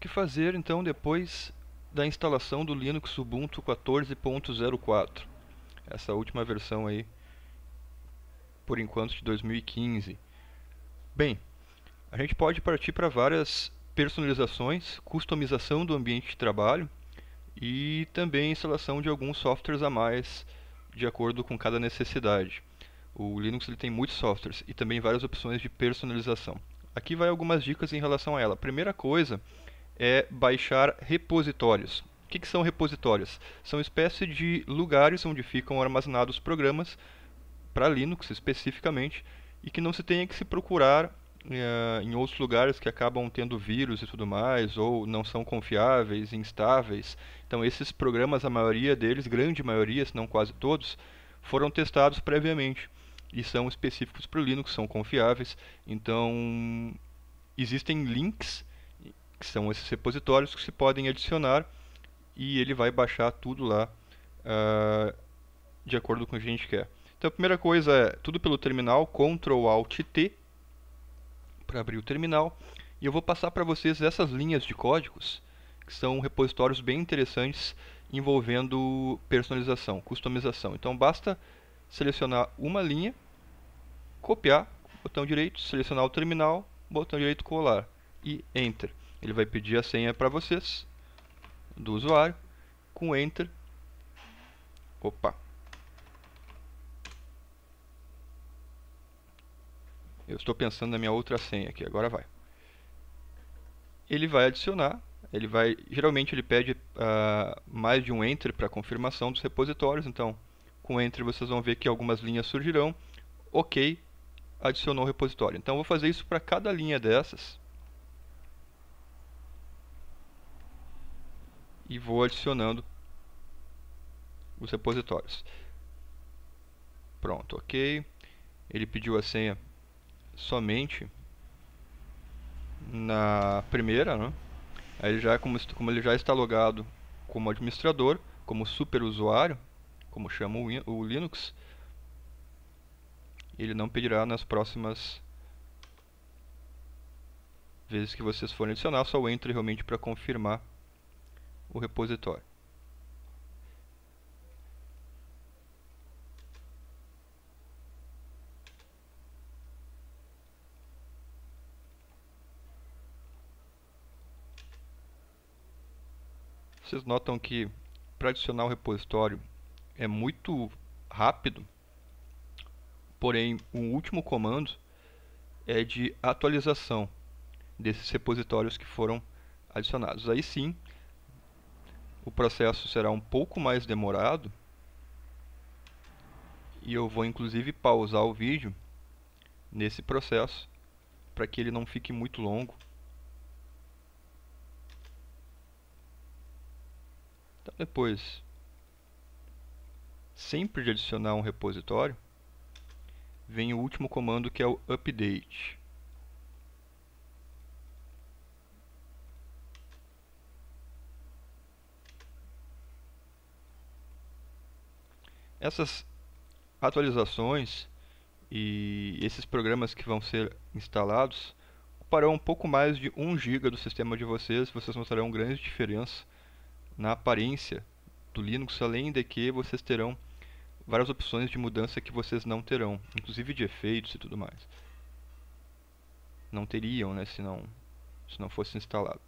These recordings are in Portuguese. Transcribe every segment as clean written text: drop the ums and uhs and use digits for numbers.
que fazer então depois da instalação do Linux Ubuntu 14.04? Essa última versão aí, por enquanto, de 2015. Bem, a gente pode partir para várias personalizações, customização do ambiente de trabalho e também instalação de alguns softwares a mais de acordo com cada necessidade. O Linux ele tem muitos softwares e também várias opções de personalização. Aqui vai algumas dicas em relação a ela. A primeira coisa é baixar repositórios. O que são repositórios? São espécie de lugares onde ficam armazenados programas para Linux especificamente e que não se tenha que se procurar em outros lugares que acabam tendo vírus e tudo mais, ou não são confiáveis, instáveis. Então esses programas, a maioria deles, grande maioria, se não quase todos, foram testados previamente e são específicos para o Linux, são confiáveis. Então existem links, que são esses repositórios que se podem adicionar e ele vai baixar tudo lá de acordo com o que a gente quer. Então a primeira coisa é tudo pelo terminal, Ctrl Alt T para abrir o terminal. E eu vou passar para vocês essas linhas de códigos, que são repositórios bem interessantes envolvendo personalização, customização. Então basta selecionar uma linha, copiar, botão direito, selecionar o terminal, botão direito colar e Enter. Ele vai pedir a senha para vocês do usuário, com Enter. Opa! Eu estou pensando na minha outra senha aqui, agora vai. Ele vai adicionar, geralmente ele pede mais de um Enter para confirmação dos repositórios, então com Enter vocês vão ver que algumas linhas surgirão. Ok, adicionou o repositório. Então eu vou fazer isso para cada linha dessas. E vou adicionando os repositórios. Pronto, ok. Ele pediu a senha somente na primeira, né? Aí como ele já está logado como administrador, como superusuário, como chama o Linux, ele não pedirá nas próximas vezes que vocês forem adicionar, só o Enter realmente para confirmar o repositório. Vocês notam que para adicionar o repositório é muito rápido, porém o último comando é de atualização desses repositórios que foram adicionados. Aí sim, o processo será um pouco mais demorado e eu vou inclusive pausar o vídeo nesse processo para que ele não fique muito longo. Então depois, sempre de adicionar um repositório, vem o último comando que é o update. Essas atualizações e esses programas que vão ser instalados ocuparão um pouco mais de 1 GB do sistema de vocês. Vocês notarão grande diferença na aparência do Linux, além de que vocês terão várias opções de mudança que vocês não terão, inclusive de efeitos e tudo mais. Não teriam, né, se não fosse instalado.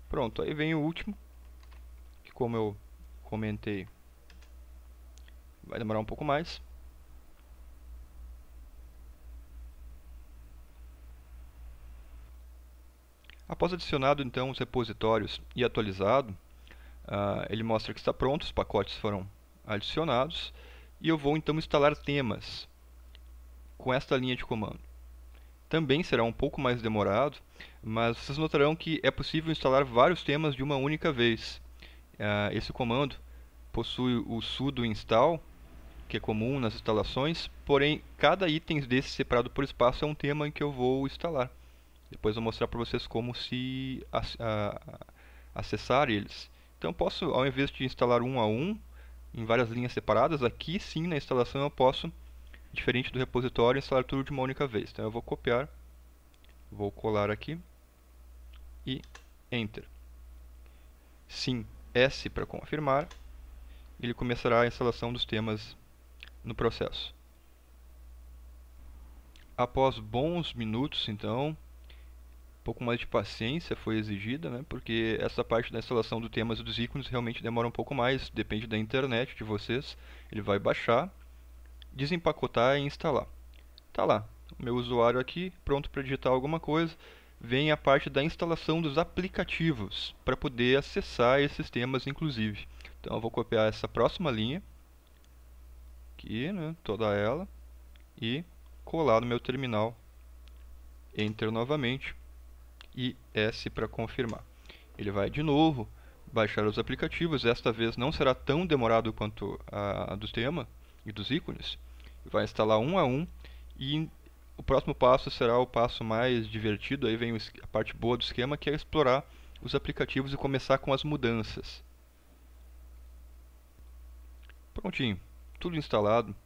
Pronto, aí vem o último, que como eu comentei, vai demorar um pouco mais. Após adicionado então os repositórios e atualizado, ele mostra que está pronto, os pacotes foram adicionados e eu vou então instalar temas com esta linha de comando. Também será um pouco mais demorado, mas vocês notarão que é possível instalar vários temas de uma única vez. Esse comando possui o sudo install, que é comum nas instalações, porém cada item desse separado por espaço é um tema em que eu vou instalar. Depois eu vou mostrar para vocês como se acessar eles. Então eu posso, ao invés de instalar um a um, em várias linhas separadas, aqui sim na instalação eu posso, diferente do repositório, instalar tudo de uma única vez. Então eu vou copiar, vou colar aqui e Enter. Sim, S para confirmar. Ele começará a instalação dos temas no processo. Após bons minutos, então, um pouco mais de paciência foi exigida, né? Porque essa parte da instalação dos temas e dos ícones realmente demora um pouco mais, depende da internet de vocês. Ele vai baixar, desempacotar e instalar. Tá lá, o meu usuário aqui, pronto para digitar alguma coisa. Vem a parte da instalação dos aplicativos, para poder acessar esses temas, inclusive. Então eu vou copiar essa próxima linha, aqui, né, toda ela, e colar no meu terminal. Enter novamente e S para confirmar. Ele vai de novo baixar os aplicativos. Desta vez não será tão demorado quanto a dos temas e dos ícones. Vai instalar um a um e o próximo passo será o passo mais divertido. Aí vem a parte boa do esquema, que é explorar os aplicativos e começar com as mudanças. Prontinho, tudo instalado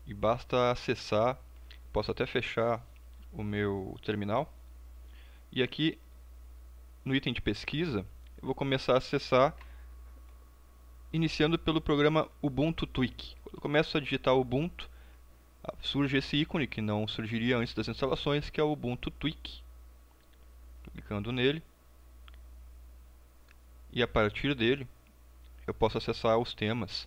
e basta acessar. Posso até fechar o meu terminal. E aqui no item de pesquisa, eu vou começar a acessar iniciando pelo programa Ubuntu Tweak. Quando eu começo a digitar Ubuntu, surge esse ícone que não surgiria antes das instalações, que é o Ubuntu Tweak. Estou clicando nele. E a partir dele, eu posso acessar os temas.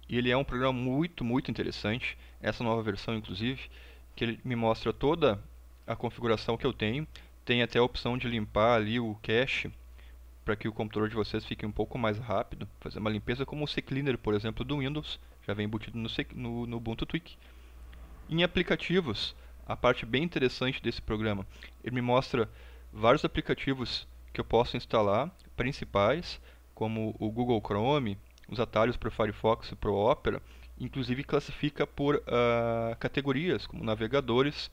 E ele é um programa muito interessante, essa nova versão inclusive, que ele me mostra toda a configuração que eu tenho. Tem até a opção de limpar ali o cache, para que o computador de vocês fique um pouco mais rápido. Fazer uma limpeza como o CCleaner, por exemplo, do Windows, já vem embutido no Ubuntu Tweak. Em aplicativos, a parte bem interessante desse programa, ele me mostra vários aplicativos que eu posso instalar, principais, como o Google Chrome, os atalhos para o Firefox e para o Opera, inclusive classifica por categorias, como navegadores,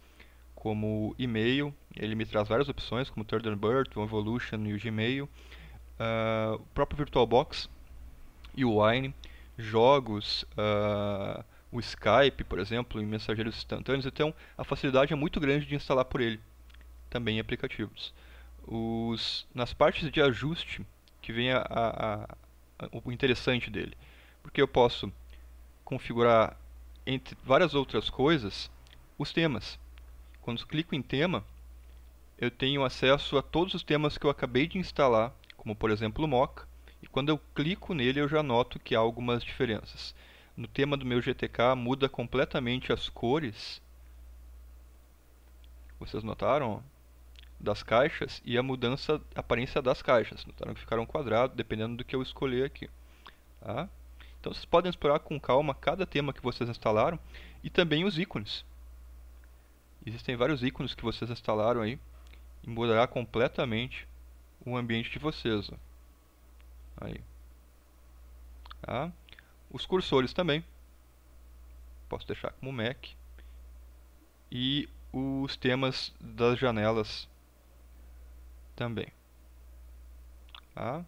como e-mail. Ele me traz várias opções, como Thunderbird, o Evolution e o Gmail, o próprio VirtualBox e o Wine, jogos, o Skype, por exemplo, em mensageiros instantâneos. Então, a facilidade é muito grande de instalar por ele, também em aplicativos. Nas partes de ajuste, que vem o interessante dele, porque eu posso configurar, entre várias outras coisas, os temas. Quando eu clico em tema, eu tenho acesso a todos os temas que eu acabei de instalar, como por exemplo o Mocha, e quando eu clico nele eu já noto que há algumas diferenças. No tema do meu GTK muda completamente as cores, vocês notaram? Das caixas, e a mudança, a aparência das caixas. Notaram que ficaram quadrados, dependendo do que eu escolher aqui. Tá? Então vocês podem explorar com calma cada tema que vocês instalaram e também os ícones. Existem vários ícones que vocês instalaram aí e mudará completamente o ambiente de vocês. Ó. Aí. Tá? Os cursores também. Posso deixar como Mac. E os temas das janelas também. Tá?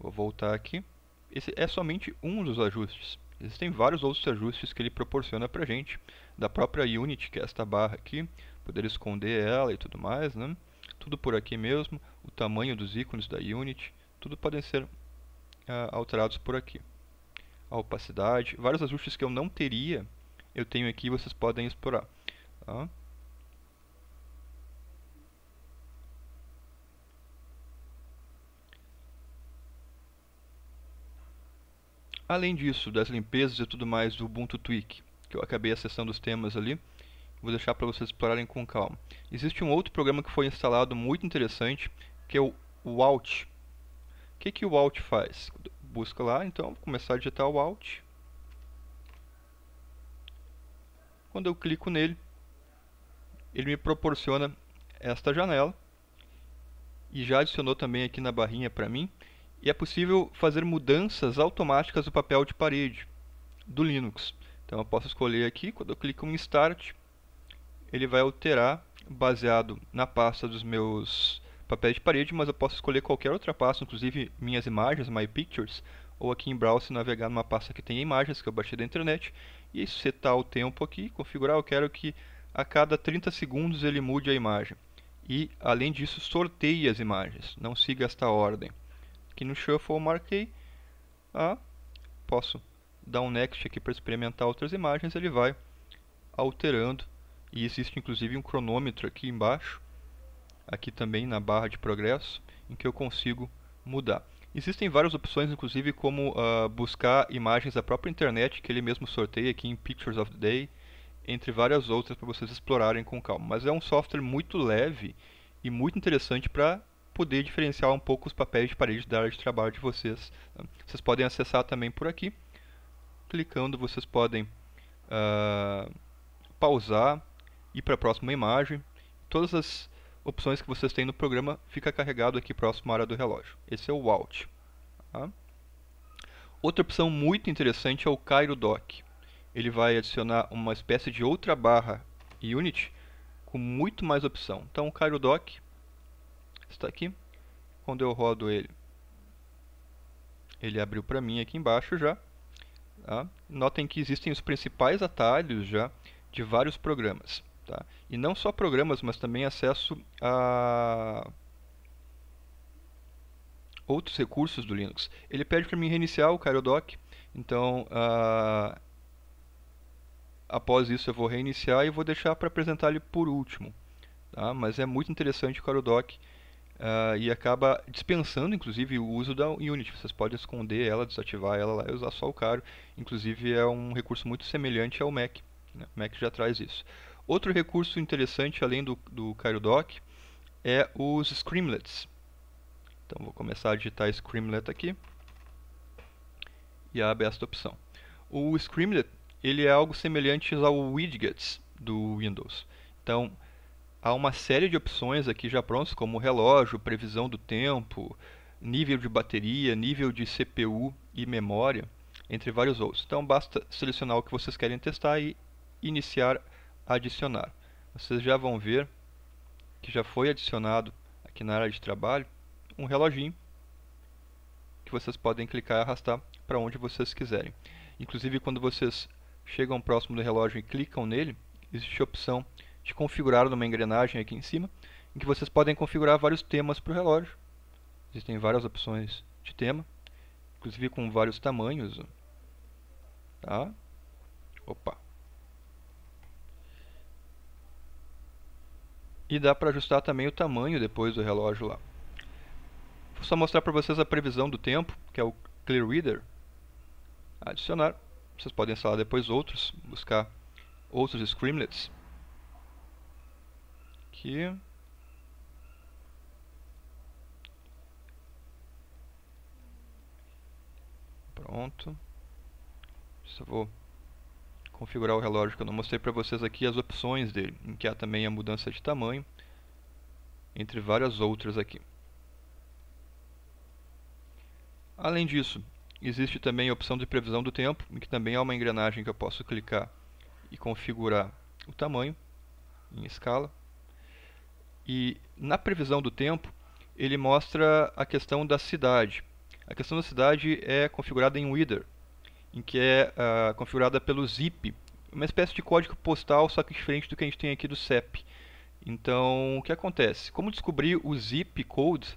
Vou voltar aqui. Esse é somente um dos ajustes. Existem vários outros ajustes que ele proporciona pra gente, da própria Unity, que é esta barra aqui, poder esconder ela e tudo mais, né? Tudo por aqui mesmo, o tamanho dos ícones da Unity, tudo podem ser alterados por aqui. A opacidade, vários ajustes que eu não teria, eu tenho aqui e vocês podem explorar. Tá? Além disso, das limpezas e tudo mais do Ubuntu Tweak, que eu acabei acessando os temas ali, vou deixar para vocês explorarem com calma. Existe um outro programa que foi instalado muito interessante, que é o Alt. O que o Alt faz? Busca lá, então, vou começar a digitar o Alt. Quando eu clico nele, ele me proporciona esta janela. E já adicionou também aqui na barrinha para mim. E é possível fazer mudanças automáticas do papel de parede do Linux. Então eu posso escolher aqui, quando eu clico em Start, ele vai alterar baseado na pasta dos meus papéis de parede, mas eu posso escolher qualquer outra pasta, inclusive minhas imagens, My Pictures, ou aqui em Browse navegar numa pasta que tem imagens que eu baixei da internet, e setar o tempo aqui, configurar, eu quero que a cada 30 segundos ele mude a imagem. E, além disso, sorteie as imagens, não siga esta ordem. Aqui no Shuffle eu marquei, posso dar um Next aqui para experimentar outras imagens, ele vai alterando, e existe inclusive um cronômetro aqui embaixo, aqui também na barra de progresso, em que eu consigo mudar. Existem várias opções, inclusive como buscar imagens da própria internet, que ele mesmo sorteia aqui em Pictures of the Day, entre várias outras para vocês explorarem com calma. Mas é um software muito leve e muito interessante para poder diferenciar um pouco os papéis de parede da área de trabalho de vocês. Vocês podem acessar também por aqui. Clicando, vocês podem pausar, ir para a próxima imagem. Todas as opções que vocês têm no programa fica carregado aqui próximo à área do relógio. Esse é o Alt. Tá? Outra opção muito interessante é o Cairo Dock. Ele vai adicionar uma espécie de outra barra Unity com muito mais opção. Então o Cairo Dock está aqui. Quando eu rodo ele, ele abriu para mim aqui embaixo já. Tá? Notem que existem os principais atalhos já de vários programas. Tá? E não só programas, mas também acesso a outros recursos do Linux. Ele pede para mim reiniciar o CairoDock, então após isso eu vou reiniciar e vou deixar para apresentar ele por último. Tá? Mas é muito interessante o CairoDock e acaba dispensando inclusive o uso da Unity. Vocês podem esconder ela, desativar ela lá e usar só o Cairo. Inclusive é um recurso muito semelhante ao Mac. Né? O Mac já traz isso. Outro recurso interessante além do CairoDock é os Screamlets. Então vou começar a digitar Screamlet aqui e abre esta opção. O Screamlet ele é algo semelhante ao Widgets do Windows. Então há uma série de opções aqui já prontas, como relógio, previsão do tempo, nível de bateria, nível de CPU e memória, entre vários outros. Então basta selecionar o que vocês querem testar e iniciar a adicionar. Vocês já vão ver que já foi adicionado aqui na área de trabalho um reloginho que vocês podem clicar e arrastar para onde vocês quiserem. Inclusive quando vocês chegam próximo do relógio e clicam nele, existe a opção de configurar numa engrenagem aqui em cima, em que vocês podem configurar vários temas para o relógio. Existem várias opções de tema, inclusive com vários tamanhos. Tá? Opa! E dá para ajustar também o tamanho depois do relógio lá. Vou só mostrar para vocês a previsão do tempo, que é o Clear Reader. Adicionar. Vocês podem instalar depois outros, buscar outros Screamlets. Aqui. Pronto. Só vou configurar o relógio que eu não mostrei para vocês aqui, as opções dele, em que há também a mudança de tamanho, entre várias outras aqui. Além disso, existe também a opção de previsão do tempo, em que também há uma engrenagem que eu posso clicar e configurar o tamanho em escala. E na previsão do tempo, ele mostra a questão da cidade. A questão da cidade é configurada em Wither, em que é configurada pelo zip, uma espécie de código postal, só que diferente do que a gente tem aqui do CEP. Então, o que acontece? Como descobrir o zip code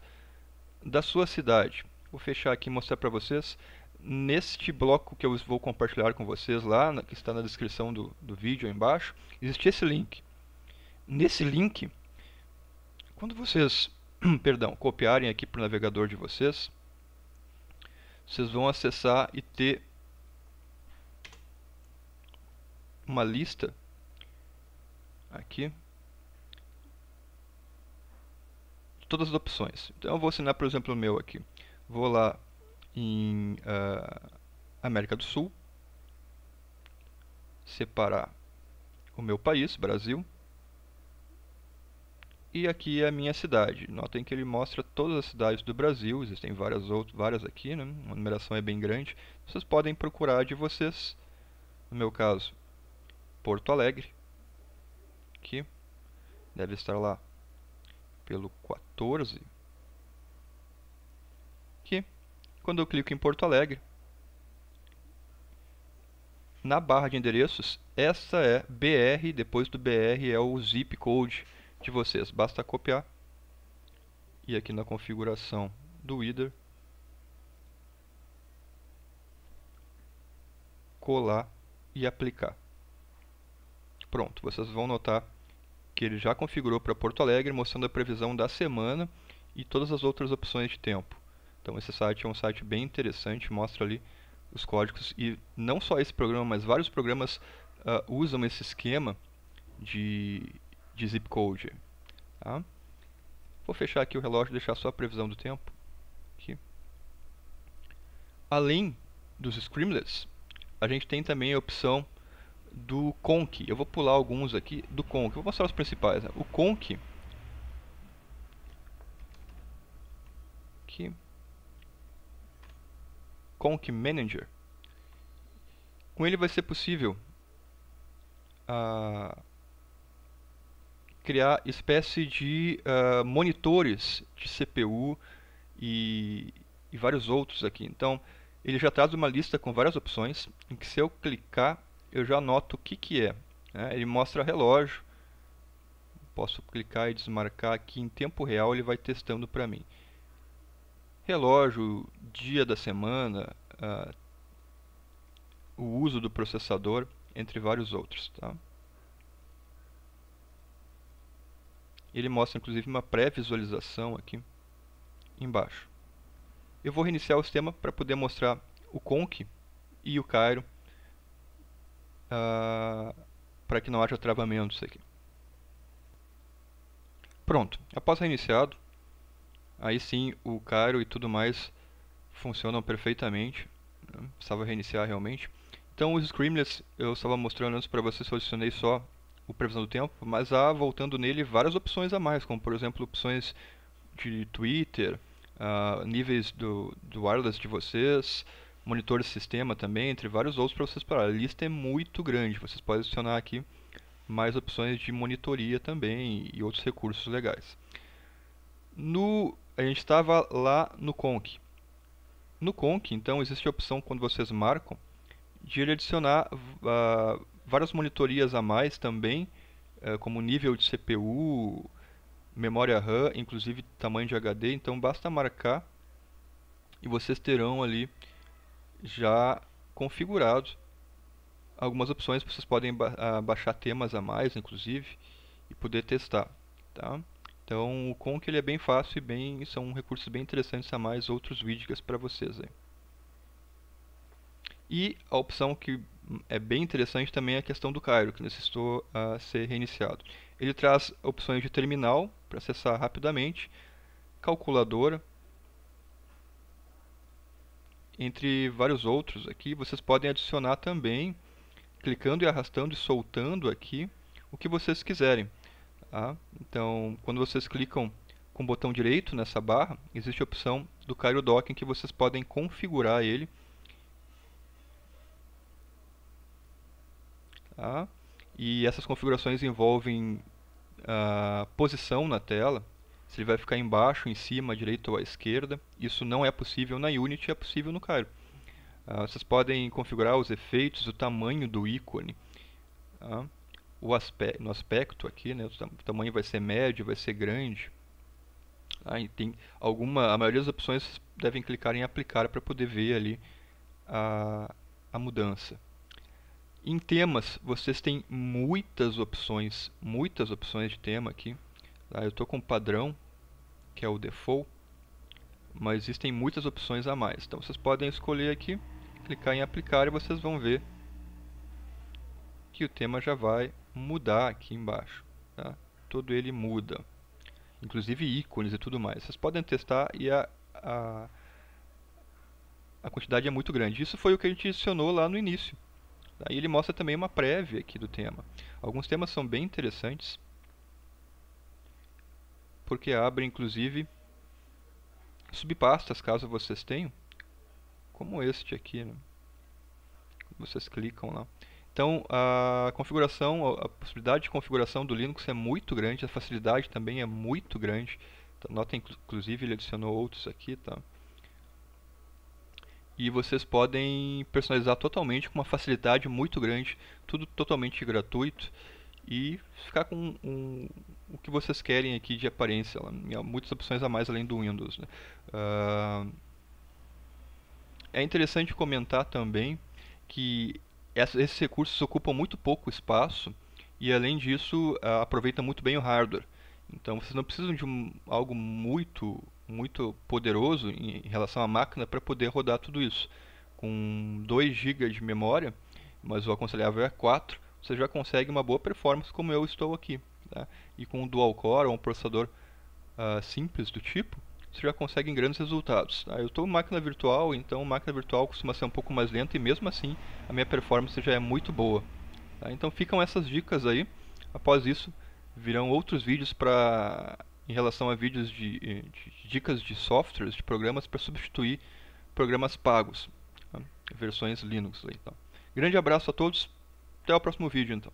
da sua cidade? Vou fechar aqui e mostrar para vocês. Neste bloco que eu vou compartilhar com vocês lá, que está na descrição do vídeo aí embaixo, existe esse link. Nesse link, quando vocês copiarem aqui para o navegador de vocês, vocês vão acessar e ter uma lista aqui de todas as opções. Então eu vou assinar, por exemplo, o meu aqui. Vou lá em América do Sul, separar o meu país, Brasil, e aqui é a minha cidade. Notem que ele mostra todas as cidades do Brasil, existem várias aqui, né? A numeração é bem grande. Vocês podem procurar de vocês, no meu caso, Porto Alegre. Aqui. Deve estar lá pelo 14. Aqui. Quando eu clico em Porto Alegre, na barra de endereços, essa é BR, depois do BR é o zip code de vocês. Basta copiar e aqui na configuração do header, colar e aplicar. Pronto, vocês vão notar que ele já configurou para Porto Alegre, mostrando a previsão da semana e todas as outras opções de tempo. Então esse site é um site bem interessante, mostra ali os códigos, e não só esse programa, mas vários programas usam esse esquema de zip code. Tá? Vou fechar aqui o relógio e deixar só a previsão do tempo. Aqui. Além dos Streamlets, a gente tem também a opção do Conk. Eu vou pular alguns aqui do Conk. Vou mostrar os principais. Né? O Conk, aqui. Conk Manager. Com ele vai ser possível criar espécie de monitores de CPU e vários outros aqui. Então, ele já traz uma lista com várias opções, em que se eu clicar, eu já anoto o que é. Né? Ele mostra relógio, posso clicar e desmarcar aqui em tempo real, ele vai testando para mim. Relógio, dia da semana, o uso do processador, entre vários outros. Tá? Ele mostra inclusive uma pré-visualização aqui embaixo. Eu vou reiniciar o sistema para poder mostrar o Conk e o Cairo, para que não haja travamentos aqui. Pronto, após reiniciado, aí sim o Cairo e tudo mais funcionam perfeitamente. Né? Precisava reiniciar realmente. Então os Streamlets eu estava mostrando antes para vocês, eu adicionei só o previsão do tempo, mas há, voltando nele, várias opções a mais, como por exemplo opções de Twitter, níveis do wireless de vocês, monitores de sistema também, entre vários outros para vocês explorar. A lista é muito grande, vocês podem adicionar aqui mais opções de monitoria também e outros recursos legais. A gente estava lá no Conk. No Conk, então, existe a opção, quando vocês marcam, de ele adicionar várias monitorias a mais também, como nível de CPU, memória RAM, inclusive tamanho de HD. Então basta marcar e vocês terão ali já configurado algumas opções. Vocês podem baixar temas a mais, inclusive, e poder testar. Tá? Então o Conk ele é bem fácil e são recursos bem interessantes a mais, outros widgets para vocês. Aí. E a opção que é bem interessante também é a questão do Cairo, que necessitou ser reiniciado. Ele traz opções de terminal para acessar rapidamente, calculadora, entre vários outros aqui. Vocês podem adicionar também, clicando e arrastando e soltando aqui, o que vocês quiserem. Tá? Então, quando vocês clicam com o botão direito nessa barra, existe a opção do Cairo Docking, que vocês podem configurar ele. Tá? E essas configurações envolvem a posição na tela, se ele vai ficar embaixo, em cima, à direita ou à esquerda. Isso não é possível na Unity, é possível no Cairo. Vocês podem configurar os efeitos, o tamanho do ícone, tá? No aspecto aqui, né, o tamanho vai ser médio, vai ser grande. E tem a maioria das opções vocês devem clicar em aplicar para poder ver ali a mudança. Em temas, vocês têm muitas opções de tema aqui. Tá? Eu estou com o padrão, que é o default, mas existem muitas opções a mais. Então vocês podem escolher aqui, clicar em aplicar e vocês vão ver que o tema já vai mudar aqui embaixo. Tá? Todo ele muda, inclusive ícones e tudo mais. Vocês podem testar e a quantidade é muito grande. Isso foi o que a gente adicionou lá no início. Aí ele mostra também uma prévia aqui do tema. Alguns temas são bem interessantes, porque abrem inclusive subpastas, caso vocês tenham, como este aqui, né? Vocês clicam lá. Então, a configuração, a possibilidade de configuração do Linux é muito grande, a facilidade também é muito grande. Então, notem, inclusive, ele adicionou outros aqui, tá? E vocês podem personalizar totalmente com uma facilidade muito grande, tudo totalmente gratuito e ficar com o que vocês querem aqui de aparência. Há muitas opções a mais além do Windows, né? É interessante comentar também que esses recursos ocupam muito pouco espaço e, além disso, aproveita muito bem o hardware. Então, vocês não precisam de algo muito poderoso em relação à máquina para poder rodar tudo isso. Com 2 GB de memória, mas o aconselhável é 4, você já consegue uma boa performance como eu estou aqui. Tá? E com um dual core ou um processador simples do tipo, você já consegue grandes resultados. Tá? Eu estou em máquina virtual, então máquina virtual costuma ser um pouco mais lenta e mesmo assim a minha performance já é muito boa. Tá? Então ficam essas dicas aí. Após isso, virão outros vídeos em relação a vídeos de dicas de softwares, de programas para substituir programas pagos, tá? Versões Linux. Aí, tá? Grande abraço a todos, até o próximo vídeo então.